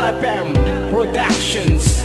LFM Productions.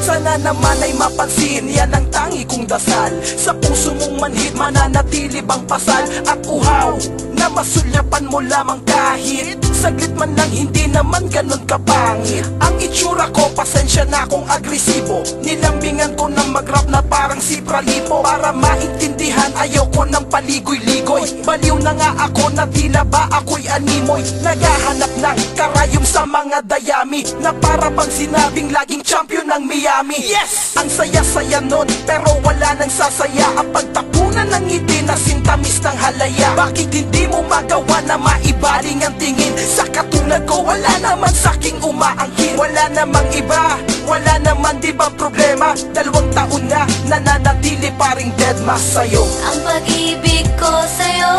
Sana naman ay mapansin, yan ang tangi kong dasal. Sa puso mong manhid, mananatili bang pasal at uhaw na masulyapan mo lamang kahit saglit man lang, hindi naman ganun kapangit. Ang itsura ko, pasensya na kung agresibo. Nilambingan ko ng mag-rap na parang si Pralipo. Para maintindihan, ayoko ng paligoy-ligoy. Baliw na nga ako na tila ba ako'y animoy. Naghahanap ng karayom sa mga dayami na para bang sinabing laging champion ng Miami. Yes! Ang saya-saya nun, pero wala nang sasaya. Ang pagtapunan ng ngiti na sintamis ng halaya. Bakit hindi mo magawa na maibaling ang tingin? Sa katulad ko, wala naman sa'king umaangkin. Wala namang iba, wala naman di ba problema? 2 taon na, nananatili pa ring deadma sa'yo. Ang pag-ibig ko sa'yo,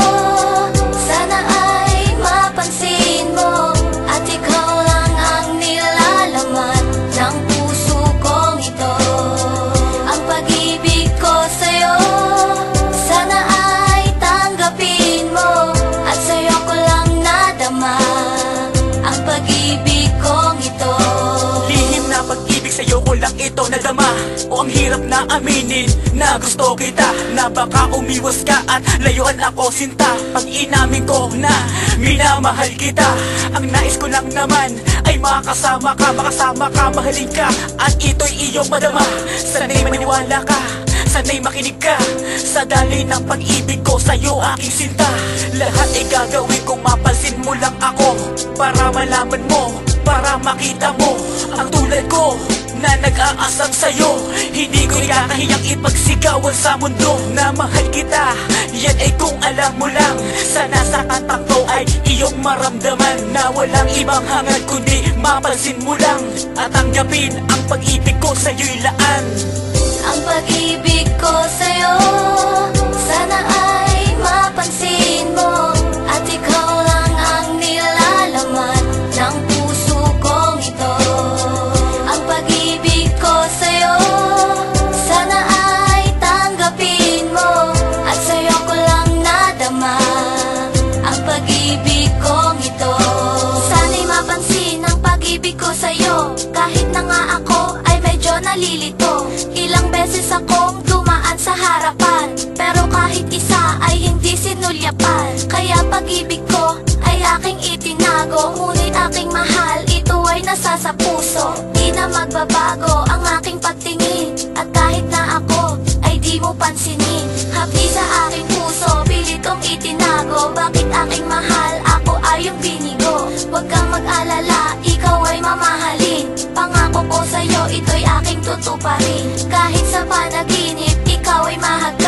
sana ay mapansin mo. At ikaw lang ang nilalaman ng puso kong ito. Ang pag-ibig ko sa'yo, sana ay tanggapin mo. At sa'yo ko lang nadama ang pag-ibig kong ito. Lihim na pag-ibig sa'yo ko lang ito nadama. O ang hirap na aminin na gusto kita, na baka umiwas ka at layuan ako sinta. Pag inamin ko na minamahal kita, ang nais ko lang naman ay makasama ka, makasama ka, mahalin ka, at ito'y iyong madama. Sana'y maniwala ka, sana'y makinig ka sa daloy ng pag-ibig ko sa'yo, aking sinta. Lahat ay gagawin kung mapansin mo lang ako, para malaman mo, para makita mo ang tulad ko na nag-aasang sa'yo. Hindi ko ikakahiyang ipagsigawan sa mundo na mahal kita. Yan ay kung alam mo lang, sana sa kantang to ay iyong maramdaman na walang ibang hangad kundi mapansin mo lang at tanggapin ang pag-ibig ko sa'yo'y laan. Ang pag-ibig ko sa'yo, sana ay mapansin mo. At ikaw lang ang nilalaman ng puso kong ito. Ang pag-ibig ko sa'yo, sana ay tanggapin mo. At sa'yo ko lang nadama ang pag-ibig kong ito. Sana'y mapansin ang pag-ibig ko sa'yo, kahit na nga ako ay medyo nalilito. Ilang beses akong dumaan sa harapan, pero kahit isa ay hindi sinulyapan. Kaya pag-ibig ko ay aking itinago, ngunit aking mahal, ito ay nasa sa puso. Di na magbabago ang aking pagtingin, at kahit na ako ay di mo pansinin. Hapdi sa aking puso, pilit kong itinago. Bakit aking mahal, ako ay yung binigo? Huwag kang mag-alala, ikaw ay mamahalin. Pangako ko sa'yo, ito'y aking tutuparin. Kahit sa panaginip, ikaw ay mahagkan.